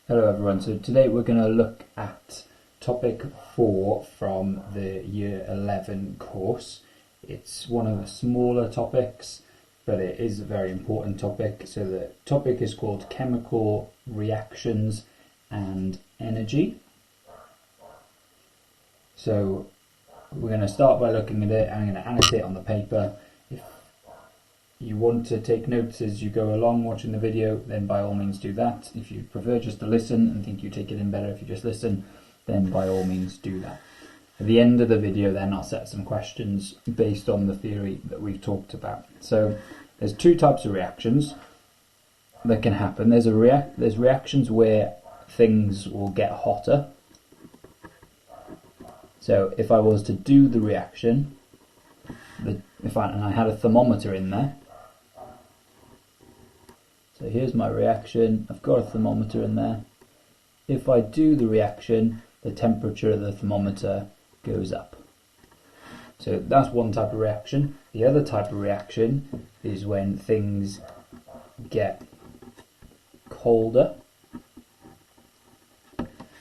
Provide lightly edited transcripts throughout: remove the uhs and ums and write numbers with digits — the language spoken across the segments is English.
Hello everyone, so today we're going to look at topic 4 from the Year 11 course. It's one of the smaller topics, but it is a very important topic. So the topic is called Chemical Reactions and Energy. So we're going to start by looking at it. I'm going to annotate on the paper. If you want to take notes as you go along watching the video, then by all means do that. If you prefer just to listen and think you take it in better if you just listen, then by all means do that. At the end of the video then I'll set some questions based on the theory that we've talked about. So there's two types of reactions that can happen. There's reactions where things will get hotter. So if I was to do the reaction, and I had a thermometer in there, so here's my reaction, I've got a thermometer in there. If I do the reaction, the temperature of the thermometer goes up. So that's one type of reaction. The other type of reaction is when things get colder.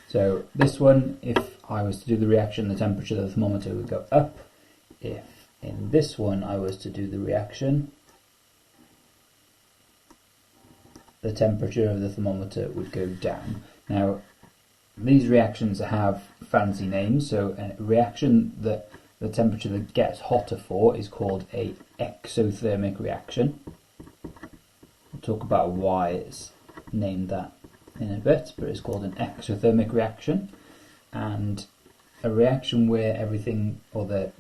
So this one, if I was to do the reaction, the temperature of the thermometer would go up. If in this one I was to do the reaction, the temperature of the thermometer would go down. Now, these reactions have fancy names. So a reaction that the temperature that gets hotter for is called an exothermic reaction. We'll talk about why it's named that in a bit, but it's called an exothermic reaction. And a reaction where the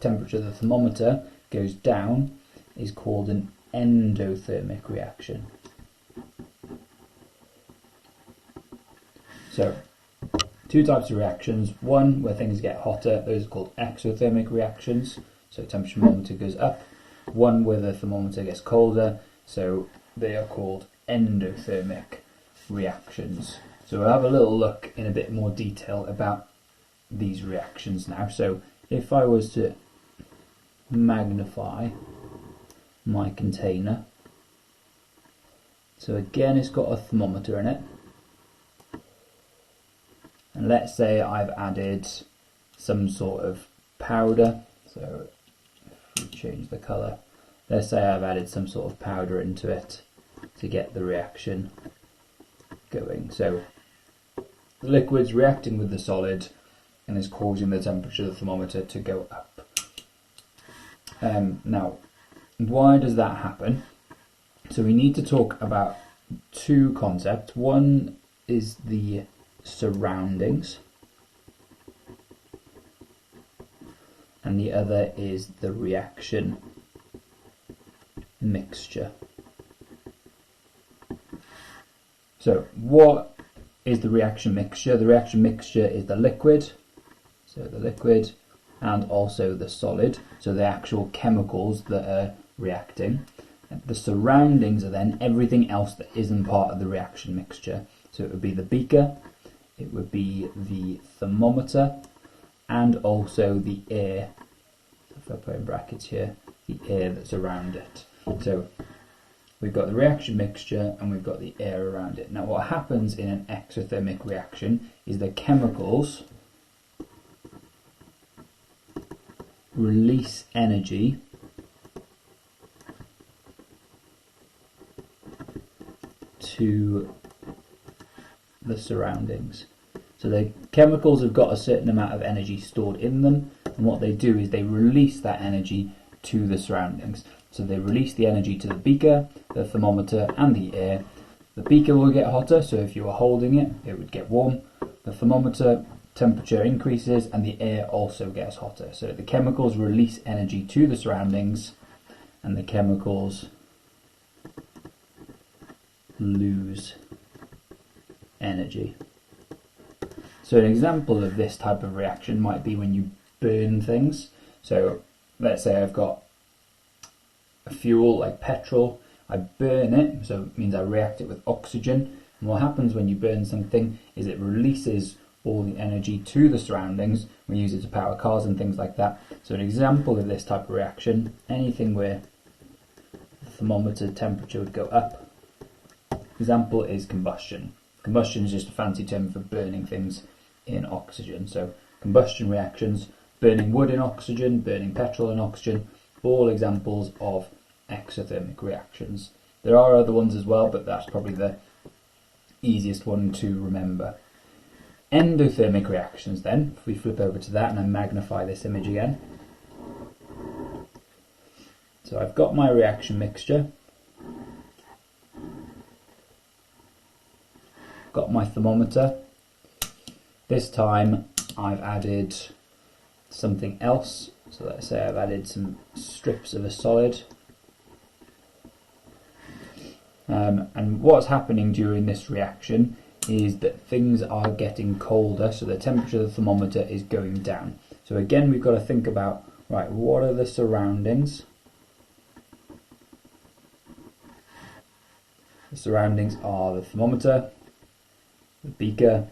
temperature of the thermometer goes down is called an endothermic reaction. So, two types of reactions. One where things get hotter, those are called exothermic reactions, so temperature thermometer goes up. One where the thermometer gets colder, so they are called endothermic reactions. So we'll have a little look in a bit more detail about these reactions now. So if I was to magnify my container, so again it's got a thermometer in it, and let's say I've added some sort of powder. So if we change the colour, let's say I've added some sort of powder into it to get the reaction going. So the liquid's reacting with the solid and is causing the temperature of the thermometer to go up. Now, why does that happen? So we need to talk about two concepts. One is the surroundings, and the other is the reaction mixture. So what is the reaction mixture? The reaction mixture is the liquid, so the liquid, and also the solid, so the actual chemicals that are reacting. The surroundings are then everything else that isn't part of the reaction mixture. So it would be the beaker, it would be the thermometer, and also the air. So if I put in brackets here, the air that's around it. So we've got the reaction mixture and we've got the air around it. Now what happens in an exothermic reaction is the chemicals release energy to the surroundings. So the chemicals have got a certain amount of energy stored in them, and what they do is they release that energy to the surroundings. So they release the energy to the beaker, the thermometer, and the air. The beaker will get hotter, so if you were holding it, it would get warm. The thermometer temperature increases and the air also gets hotter. So the chemicals release energy to the surroundings and the chemicals lose energy. So an example of this type of reaction might be when you burn things. So let's say I've got a fuel like petrol, I burn it, so it means I react it with oxygen, and what happens when you burn something is it releases all the energy to the surroundings. We use it to power cars and things like that. So an example of this type of reaction, anything where the thermometer temperature would go up, example is combustion. Combustion is just a fancy term for burning things in oxygen. So combustion reactions, burning wood in oxygen, burning petrol in oxygen, all examples of exothermic reactions. There are other ones as well, but that's probably the easiest one to remember. Endothermic reactions then, if we flip over to that and I magnify this image again. So I've got my reaction mixture, got my thermometer. This time I've added something else. So let's say I've added some strips of a solid. And what's happening during this reaction is that things are getting colder, so the temperature of the thermometer is going down. So again, we've got to think about, right, what are the surroundings? The surroundings are the thermometer, the beaker,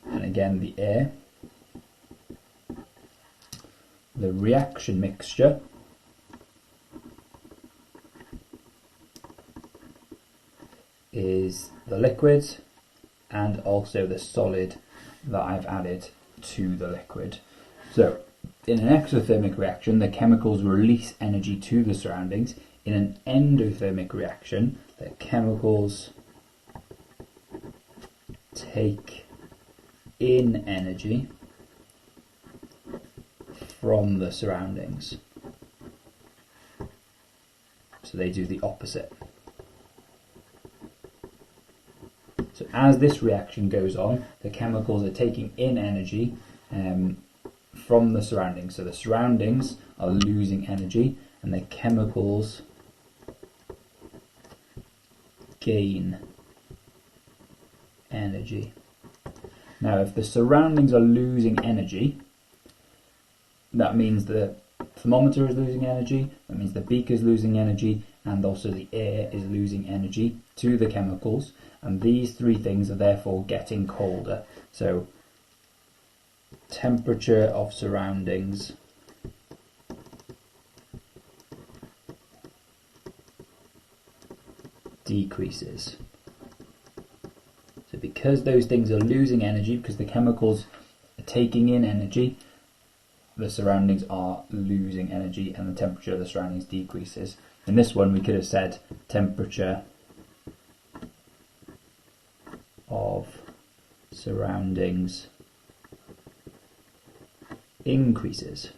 and again the air. The reaction mixture is the liquid and also the solid that I've added to the liquid. So in an exothermic reaction, the chemicals release energy to the surroundings. In an endothermic reaction, the chemicals take in energy from the surroundings. So they do the opposite. So as this reaction goes on, the chemicals are taking in energy from the surroundings. So the surroundings are losing energy and the chemicals gain energy. Now if the surroundings are losing energy, that means the thermometer is losing energy, that means the beaker is losing energy, and also the air is losing energy to the chemicals, and these three things are therefore getting colder. So temperature of surroundings decreases. So because those things are losing energy, because the chemicals are taking in energy, the surroundings are losing energy and the temperature of the surroundings decreases. In this one we could have said temperature of surroundings increases.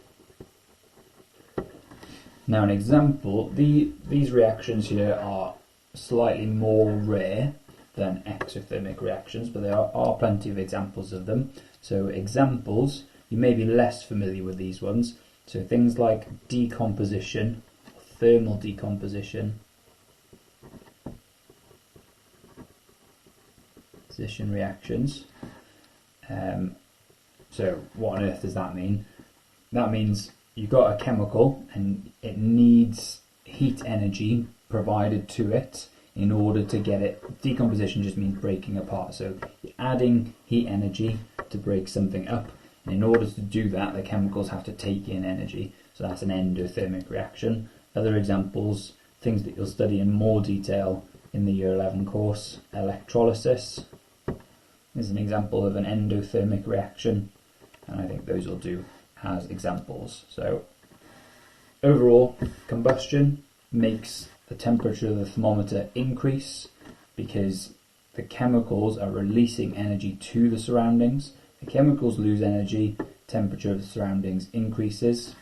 Now an example, these reactions here are slightly more rare than exothermic reactions, but there are plenty of examples of them. So examples, you may be less familiar with these ones. So things like decomposition, thermal decomposition, position reactions. So what on earth does that mean? That means you've got a chemical and it needs heat energy provided to it in order to get it. Decomposition just means breaking apart. So you're adding heat energy to break something up. And in order to do that, the chemicals have to take in energy. So that's an endothermic reaction. Other examples, things that you'll study in more detail in the Year 11 course, electrolysis is an example of an endothermic reaction. And I think those will do as examples. So overall, combustion makes the temperature of the thermometer increase because the chemicals are releasing energy to the surroundings. The chemicals lose energy, temperature of the surroundings increases.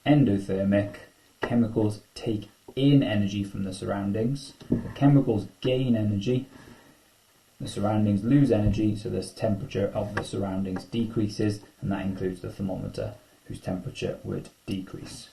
Endothermic, chemicals take in energy from the surroundings. The chemicals gain energy, the surroundings lose energy, so the temperature of the surroundings decreases, and that includes the thermometer, whose temperature would decrease.